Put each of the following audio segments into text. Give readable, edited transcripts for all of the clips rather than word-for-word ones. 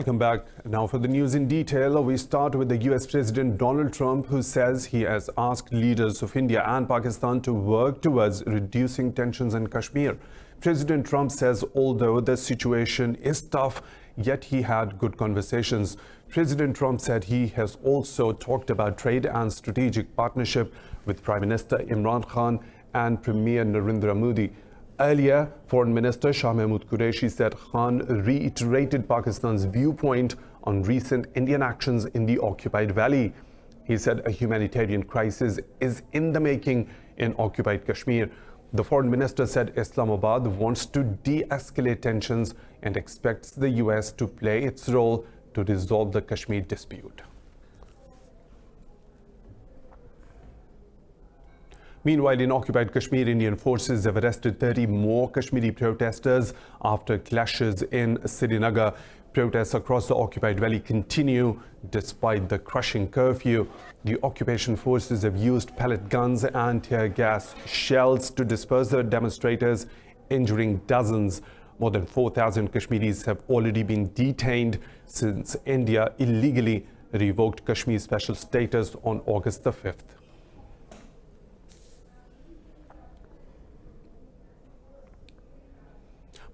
Welcome back. Now for the news in detail, we start with the US President Donald Trump, who says he has asked leaders of India and Pakistan to work towards reducing tensions in Kashmir. President Trump says although the situation is tough, yet he had good conversations. President Trump said he has also talked about trade and strategic partnership with Prime Minister Imran Khan and Premier Narendra Modi. Earlier, Foreign Minister Shah Mahmood Qureshi said Khan reiterated Pakistan's viewpoint on recent Indian actions in the occupied valley. He said a humanitarian crisis is in the making in occupied Kashmir. The Foreign Minister said Islamabad wants to de-escalate tensions and expects the US to play its role to resolve the Kashmir dispute. Meanwhile, in occupied Kashmir, Indian forces have arrested 30 more Kashmiri protesters after clashes in Srinagar. Protests across the occupied valley continue despite the crushing curfew. The occupation forces have used pellet guns and tear gas shells to disperse the demonstrators, injuring dozens. More than 4,000 Kashmiris have already been detained since India illegally revoked Kashmir's special status on August the 5th.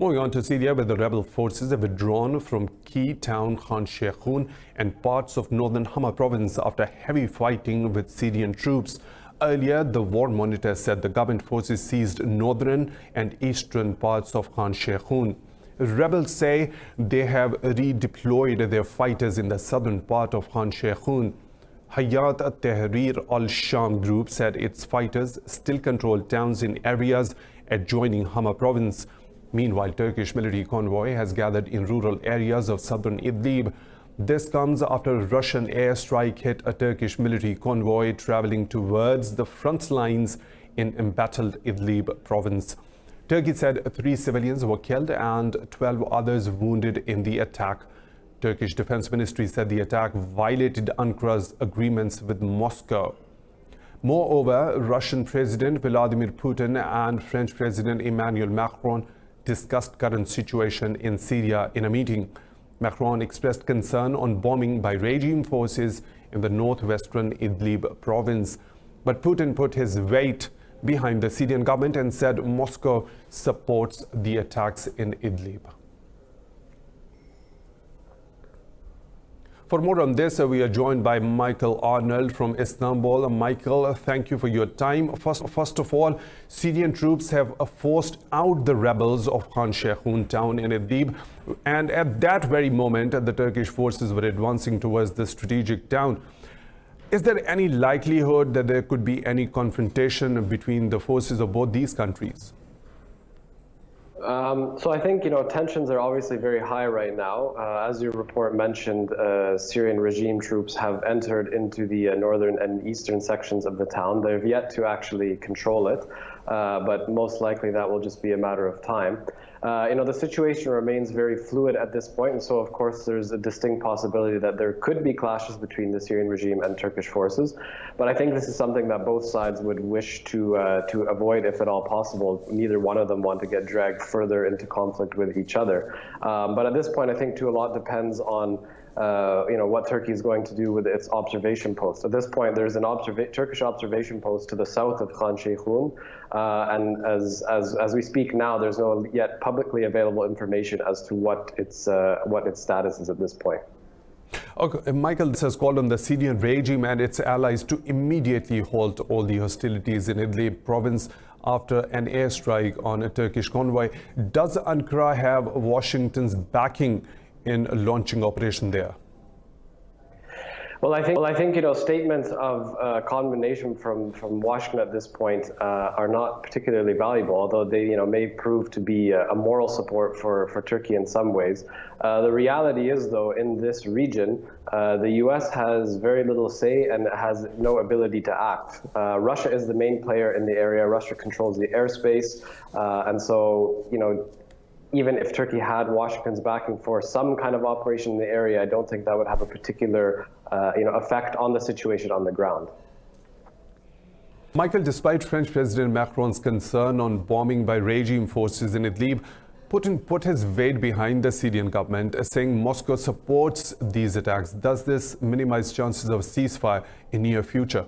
Moving on to Syria, where the rebel forces have withdrawn from key town Khan Sheikhoun and parts of northern Hama province after heavy fighting with Syrian troops. Earlier, the War Monitor said the government forces seized northern and eastern parts of Khan Sheikhoun. Rebels say they have redeployed their fighters in the southern part of Khan Sheikhoun. Hayat Tahrir al-Sham group said its fighters still control towns in areas adjoining Hama province. Meanwhile, Turkish military convoy has gathered in rural areas of southern Idlib. This comes after a Russian airstrike hit a Turkish military convoy traveling towards the front lines in embattled Idlib province. Turkey said 3 civilians were killed and 12 others wounded in the attack. Turkish Defense Ministry said the attack violated Ankara's agreements with Moscow. Moreover, Russian President Vladimir Putin and French President Emmanuel Macron discussed current situation in Syria in a meeting. Macron expressed concern on bombing by regime forces in the northwestern Idlib province. But Putin put his weight behind the Syrian government and said Moscow supports the attacks in Idlib. For more on this, we are joined by Michael Arnold from Istanbul. Michael, thank you for your time. First of all, Syrian troops have forced out the rebels of Khan Sheikhoun town in Idlib. And at that very moment, the Turkish forces were advancing towards the strategic town. Is there any likelihood that there could be any confrontation between the forces of both these countries? So I think, tensions are obviously very high right now. As your report mentioned, Syrian regime troops have entered into the northern and eastern sections of the town. They've yet to actually control it, but most likely that will just be a matter of time. The situation remains very fluid at this point, and so of course there's a distinct possibility that there could be clashes between the Syrian regime and Turkish forces. But I think this is something that both sides would wish to avoid if at all possible. Neither one of them want to get dragged further into conflict with each other. But at this point, I think too a lot depends on what Turkey is going to do with its observation post. At this point, there's an Turkish observation post to the south of Khan Sheikhoun, and as we speak now, there's no yet publicly available information as to what its status is at this point. Okay, Michael, this has called on the Syrian regime and its allies to immediately halt all the hostilities in Idlib province after an airstrike on a Turkish convoy. Does Ankara have Washington's backing in launching operation there? Well, I think statements of condemnation from Washington at this point are not particularly valuable, although they may prove to be a moral support for Turkey in some ways. The reality is, though, in this region, the U.S. has very little say and has no ability to act. Russia is the main player in the area. Russia controls the airspace, and so even if Turkey had Washington's backing for some kind of operation in the area, I don't think that would have a particular effect on the situation on the ground. Michael, despite French President Macron's concern on bombing by regime forces in Idlib, Putin put his weight behind the Syrian government, saying Moscow supports these attacks. Does this minimize chances of ceasefire in near future?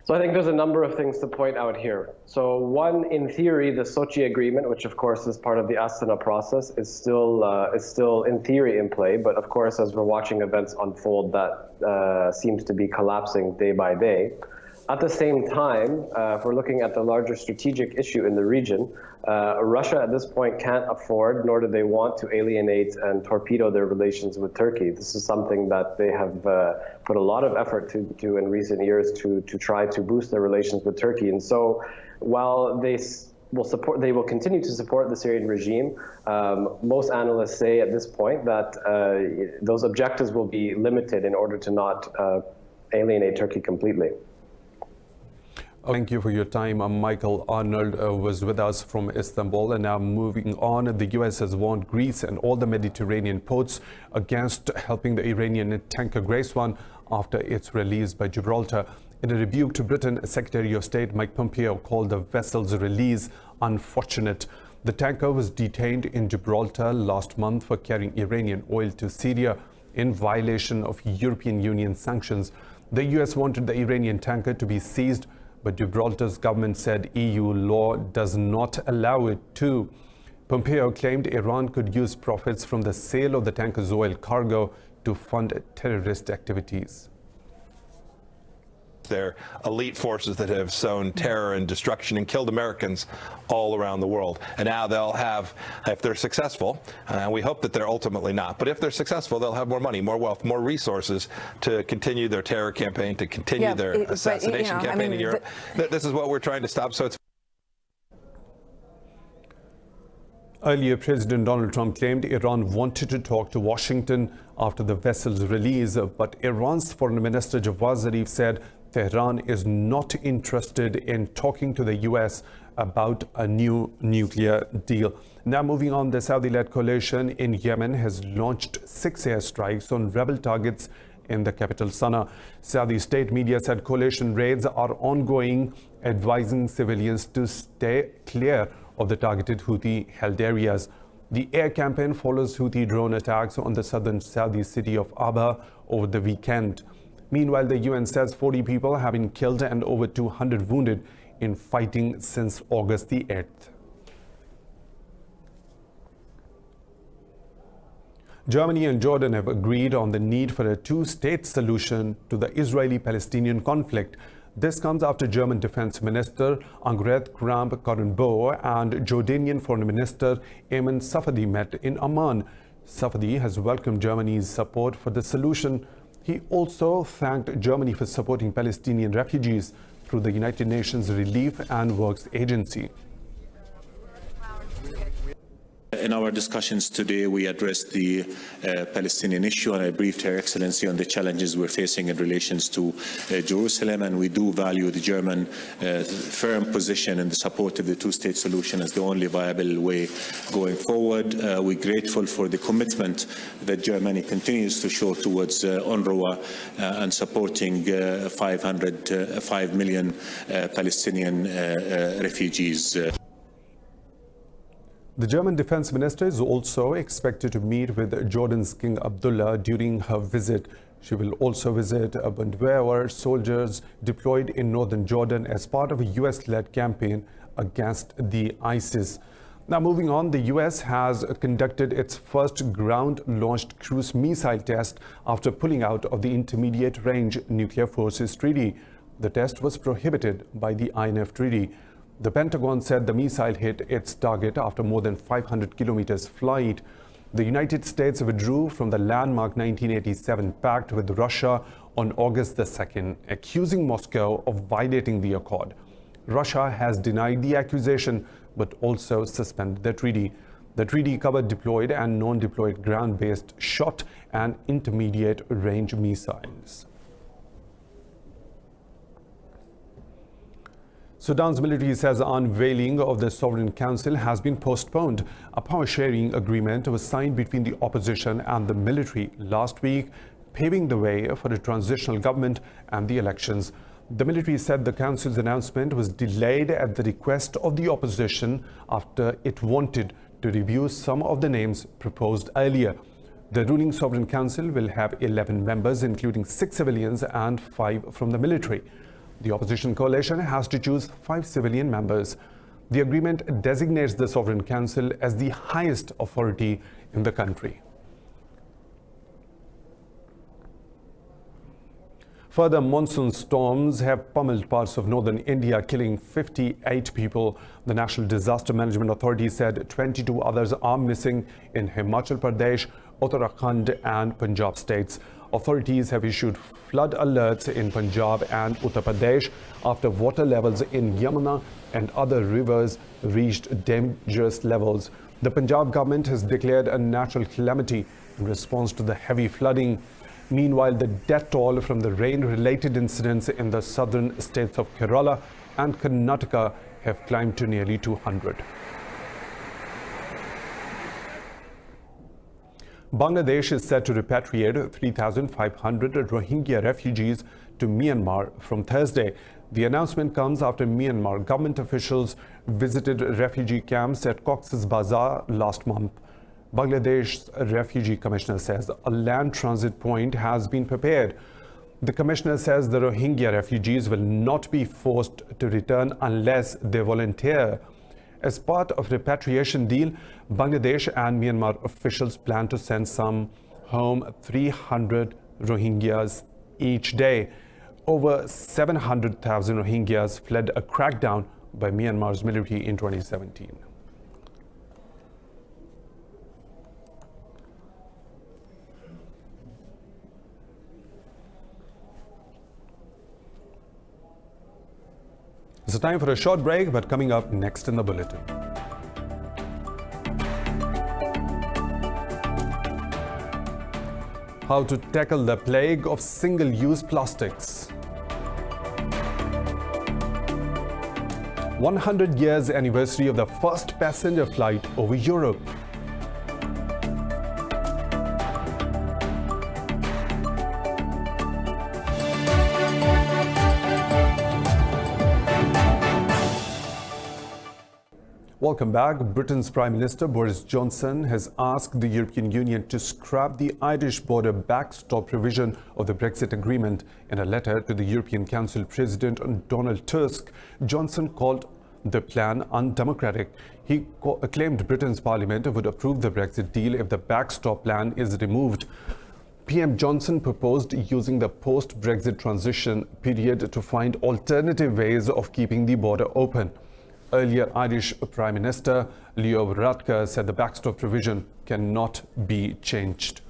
So I think there's a number of things to point out here. So one, in theory, the Sochi agreement, which of course is part of the Astana process, is still in theory in play. But of course, as we're watching events unfold, that seems to be collapsing day by day. At the same time, if we're looking at the larger strategic issue in the region, Russia at this point can't afford, nor do they want to alienate and torpedo their relations with Turkey. This is something that they have put a lot of effort to in recent years to try to boost their relations with Turkey. And so while they will continue to support the Syrian regime, most analysts say at this point that those objectives will be limited in order to not alienate Turkey completely. Thank you for your time. Michael Arnold was with us from Istanbul. And now moving on, the US has warned Greece and all the Mediterranean ports against helping the Iranian tanker Grace 1 after its release by Gibraltar. In a rebuke to Britain, Secretary of State Mike Pompeo called the vessel's release unfortunate. The tanker was detained in Gibraltar last month for carrying Iranian oil to Syria in violation of European Union sanctions. The US wanted the Iranian tanker to be seized, but Gibraltar's government said EU law does not allow it to. Pompeo claimed Iran could use profits from the sale of the tanker's oil cargo to fund terrorist activities. They're elite forces that have sown terror and destruction and killed Americans all around the world. And now they'll have, if they're successful, and we hope that they're ultimately not, but if they're successful, they'll have more money, more wealth, more resources to continue their terror campaign, to continue their assassination campaign in Europe. This is what we're trying to stop. So it's Earlier, President Donald Trump claimed Iran wanted to talk to Washington after the vessel's release, but Iran's Foreign Minister Javad Zarif said Tehran is not interested in talking to the US about a new nuclear deal. Now moving on, the Saudi-led coalition in Yemen has launched 6 airstrikes on rebel targets in the capital Sana'a. Saudi state media said coalition raids are ongoing, advising civilians to stay clear of the targeted Houthi-held areas. The air campaign follows Houthi drone attacks on the southern Saudi city of Abha over the weekend. Meanwhile, the UN says 40 people have been killed and over 200 wounded in fighting since August the 8th. Germany and Jordan have agreed on the need for a two-state solution to the Israeli-Palestinian conflict. This comes after German Defense Minister Annegret Kramp-Karrenbauer and Jordanian Foreign Minister Ayman Safadi met in Amman. Safadi has welcomed Germany's support for the solution. He also thanked Germany for supporting Palestinian refugees through the United Nations Relief and Works Agency. In our discussions today, we addressed the Palestinian issue, and I briefed Her Excellency on the challenges we're facing in relations to Jerusalem, and we do value the German firm position in the support of the two-state solution as the only viable way going forward. We're grateful for the commitment that Germany continues to show towards UNRWA and supporting 5 million Palestinian refugees. The German defense minister is also expected to meet with Jordan's King Abdullah during her visit. She will also visit Bundwehr soldiers deployed in northern Jordan as part of a US-led campaign against the ISIS. Now moving on, the US has conducted its first ground-launched cruise missile test after pulling out of the Intermediate Range Nuclear Forces Treaty. The test was prohibited by the INF Treaty. The Pentagon said the missile hit its target after more than 500 kilometers flight. The United States withdrew from the landmark 1987 pact with Russia on August the 2nd, accusing Moscow of violating the accord. Russia has denied the accusation, but also suspended the treaty. The treaty covered deployed and non-deployed ground-based short and intermediate-range missiles. Sudan's military says the unveiling of the Sovereign Council has been postponed. A power-sharing agreement was signed between the opposition and the military last week, paving the way for a transitional government and the elections. The military said the council's announcement was delayed at the request of the opposition after it wanted to review some of the names proposed earlier. The ruling Sovereign Council will have 11 members, including 6 civilians and 5 from the military. The opposition coalition has to choose 5 civilian members. The agreement designates the Sovereign Council as the highest authority in the country. Further monsoon storms have pummeled parts of northern India, killing 58 people. The National Disaster Management Authority said 22 others are missing in Himachal Pradesh, Uttarakhand and Punjab states. Authorities have issued flood alerts in Punjab and Uttar Pradesh after water levels in Yemena and other rivers reached dangerous levels. The Punjab government has declared a natural calamity in response to the heavy flooding. Meanwhile, the death toll from the rain-related incidents in the southern states of Kerala and Karnataka have climbed to nearly 200. Bangladesh is set to repatriate 3,500 Rohingya refugees to Myanmar from Thursday. The announcement comes after Myanmar government officials visited refugee camps at Cox's Bazar last month. Bangladesh's refugee commissioner says a land transit point has been prepared. The commissioner says the Rohingya refugees will not be forced to return unless they volunteer. As part of repatriation deal, Bangladesh and Myanmar officials plan to send some home 300 Rohingyas each day. Over 700,000 Rohingyas fled a crackdown by Myanmar's military in 2017. It's time for a short break, but coming up next in the bulletin. How to tackle the plague of single-use plastics. 100 years anniversary of the first passenger flight over Europe. Welcome back. Britain's Prime Minister Boris Johnson has asked the European Union to scrap the Irish border backstop provision of the Brexit agreement. In a letter to the European Council President Donald Tusk, Johnson called the plan undemocratic. He claimed Britain's parliament would approve the Brexit deal if the backstop plan is removed. PM Johnson proposed using the post-Brexit transition period to find alternative ways of keeping the border open. Earlier, Irish Prime Minister Leo Varadkar said the backstop provision cannot be changed.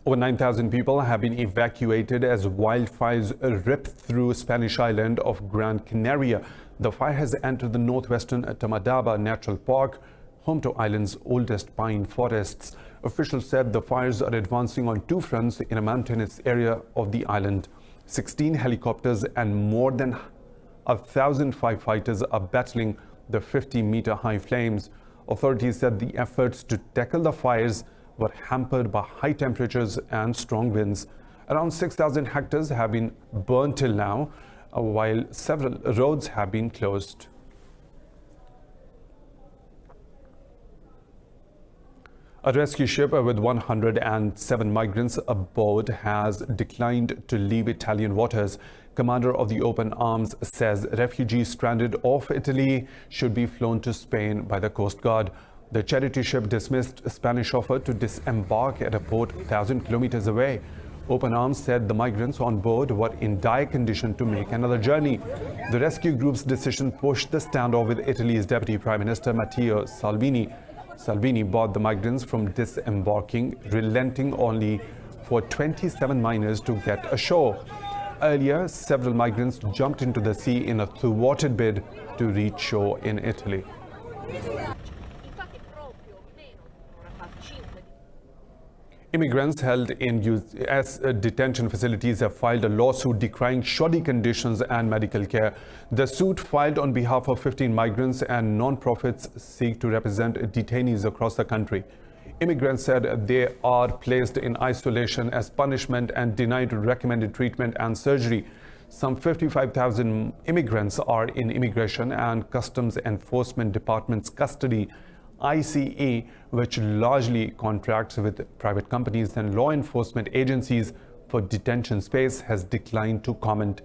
Over 9,000 people have been evacuated as wildfires rip through Spanish island of Gran Canaria. The fire has entered the northwestern Tamadaba Natural Park, home to island's oldest pine forests. Officials said the fires are advancing on 2 fronts in a mountainous area of the island. 16 helicopters and more than 1,000 firefighters are battling the 50-meter high flames. Authorities said the efforts to tackle the fires were hampered by high temperatures and strong winds. Around 6,000 hectares have been burned till now, while several roads have been closed. A rescue ship with 107 migrants aboard has declined to leave Italian waters. Commander of the Open Arms says refugees stranded off Italy should be flown to Spain by the Coast Guard. The charity ship dismissed Spanish offer to disembark at a port 1,000 kilometers away. Open Arms said the migrants on board were in dire condition to make another journey. The rescue group's decision pushed the standoff with Italy's Deputy Prime Minister Matteo Salvini. Salvini barred the migrants from disembarking, relenting only for 27 miners to get ashore. Earlier, several migrants jumped into the sea in a thwarted bid to reach shore in Italy. Immigrants held in US detention facilities have filed a lawsuit decrying shoddy conditions and medical care. The suit, filed on behalf of 15 migrants and non-profits, seek to represent detainees across the country. Immigrants said they are placed in isolation as punishment and denied recommended treatment and surgery. Some 55,000 immigrants are in Immigration and Customs Enforcement Department's custody. ICE, which largely contracts with private companies and law enforcement agencies for detention space, has declined to comment.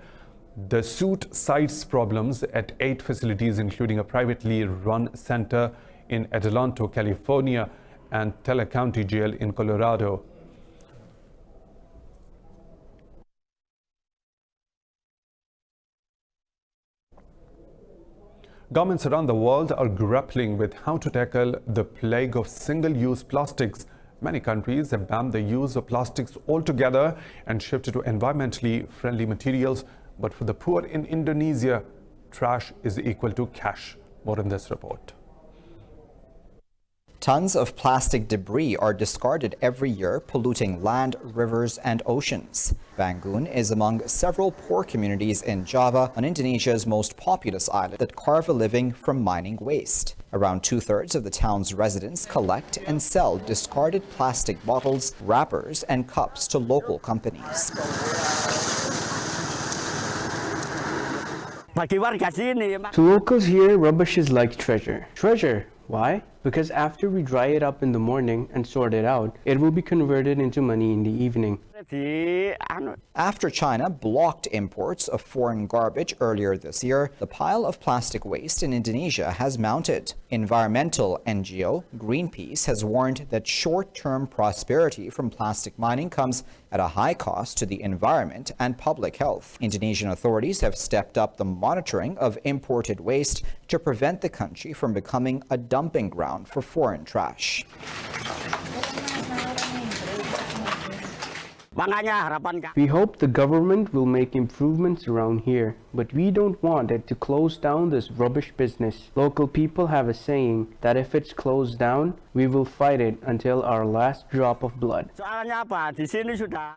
The suit cites problems at 8 facilities, including a privately run center in Adelanto, California, and Teller County Jail in Colorado. Governments around the world are grappling with how to tackle the plague of single-use plastics. Many countries have banned the use of plastics altogether and shifted to environmentally friendly materials. But for the poor in Indonesia, trash is equal to cash. More in this report. Tons of plastic debris are discarded every year, polluting land, rivers, and oceans. Bangun is among several poor communities in Java, on Indonesia's most populous island, that carve a living from mining waste. Around 2/3 of the town's residents collect and sell discarded plastic bottles, wrappers, and cups to local companies. To locals here, rubbish is like treasure. Treasure? Why? Because after we dry it up in the morning and sort it out, it will be converted into money in the evening. After China blocked imports of foreign garbage earlier this year, the pile of plastic waste in Indonesia has mounted. Environmental NGO Greenpeace has warned that short-term prosperity from plastic mining comes at a high cost to the environment and public health. Indonesian authorities have stepped up the monitoring of imported waste to prevent the country from becoming a dumping ground for foreign trash. We hope the government will make improvements around here, but we don't want it to close down this rubbish business. Local people have a saying that if it's closed down, we will fight it until our last drop of blood.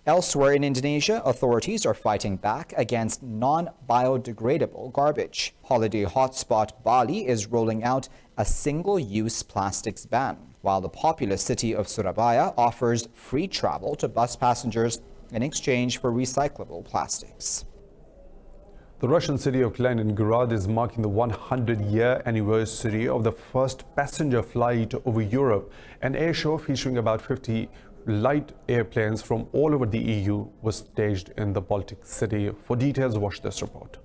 Elsewhere in Indonesia, authorities are fighting back against non-biodegradable garbage. Holiday hotspot Bali is rolling out a single-use plastics ban, while the populous city of Surabaya offers free travel to bus passengers in exchange for recyclable plastics. The Russian city of Kaliningrad is marking the 100-year anniversary of the first passenger flight over Europe. An air show featuring about 50 light airplanes from all over the EU was staged in the Baltic city. For details, watch this report.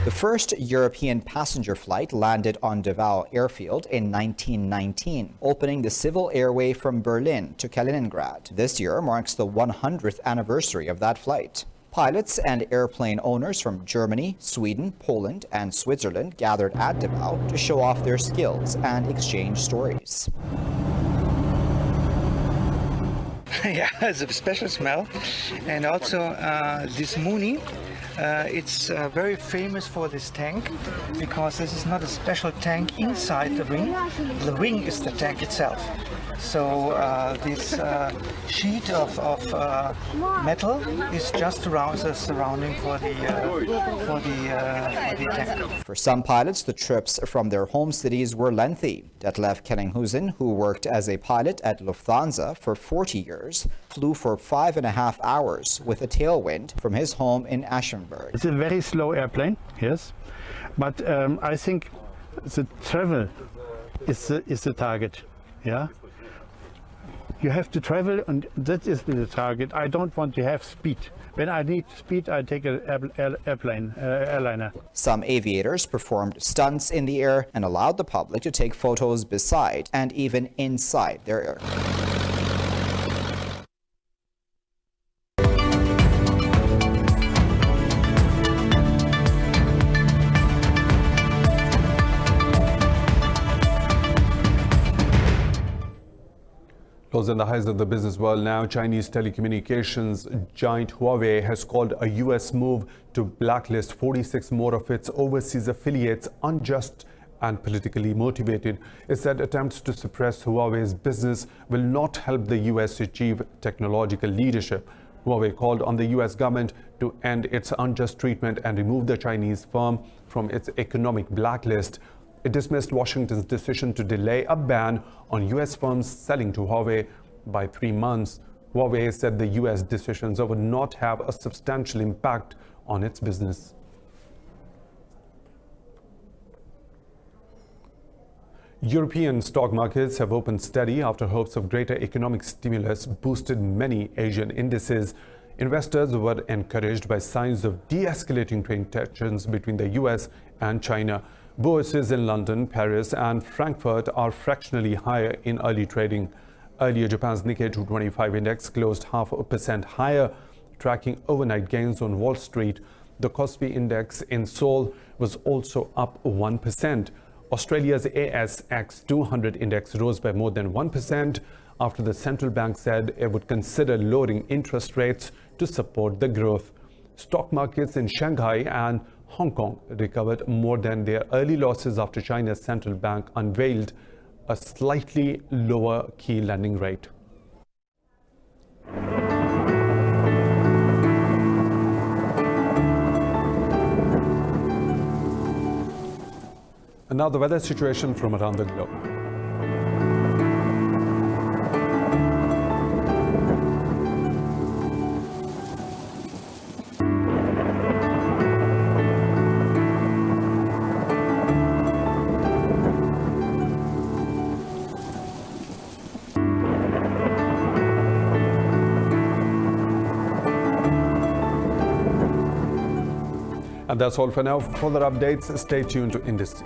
The first European passenger flight landed on Davao Airfield in 1919, opening the civil airway from Berlin to Kaliningrad. This year marks the 100th anniversary of that flight. Pilots and airplane owners from Germany, Sweden, Poland, and Switzerland gathered at Davao to show off their skills and exchange stories. Yeah, it's a special smell. And also this Muni, it's very famous for this tank, because this is not a special tank inside the wing. The wing is the tank itself. So this sheet of metal is just around the surrounding for the tank. For some pilots, the trips from their home cities were lengthy. Detlef Kellinghuizen, who worked as a pilot at Lufthansa for 40 years, flew for 5.5 hours with a tailwind from his home in Aschenberg. It's a very slow airplane, yes, but I think the travel is the target, yeah. You have to travel, and that is the target. I don't want to have speed. When I need speed, I take an airliner. Some aviators performed stunts in the air and allowed the public to take photos beside and even inside their aircraft. Closing the highs of the business world now, Chinese telecommunications giant Huawei has called a US move to blacklist 46 more of its overseas affiliates unjust and politically motivated. It said attempts to suppress Huawei's business will not help the US achieve technological leadership. Huawei called on the US government to end its unjust treatment and remove the Chinese firm from its economic blacklist. It dismissed Washington's decision to delay a ban on U.S. firms selling to Huawei by 3 months. Huawei said the U.S. decisions would not have a substantial impact on its business. European stock markets have opened steady after hopes of greater economic stimulus boosted many Asian indices. Investors were encouraged by signs of de-escalating trade tensions between the US and China. Bourses in London, Paris and Frankfurt are fractionally higher in early trading. Earlier, Japan's Nikkei 225 index closed 0.5% higher, tracking overnight gains on Wall Street. The Kospi index in Seoul was also up 1%. Australia's ASX 200 index rose by more than 1% after the central bank said it would consider lowering interest rates to support the growth. Stock markets in Shanghai and Hong Kong recovered more than their early losses after China's central bank unveiled a slightly lower key lending rate. And now the weather situation from around the globe. And that's all for now. For further updates, stay tuned to Indus.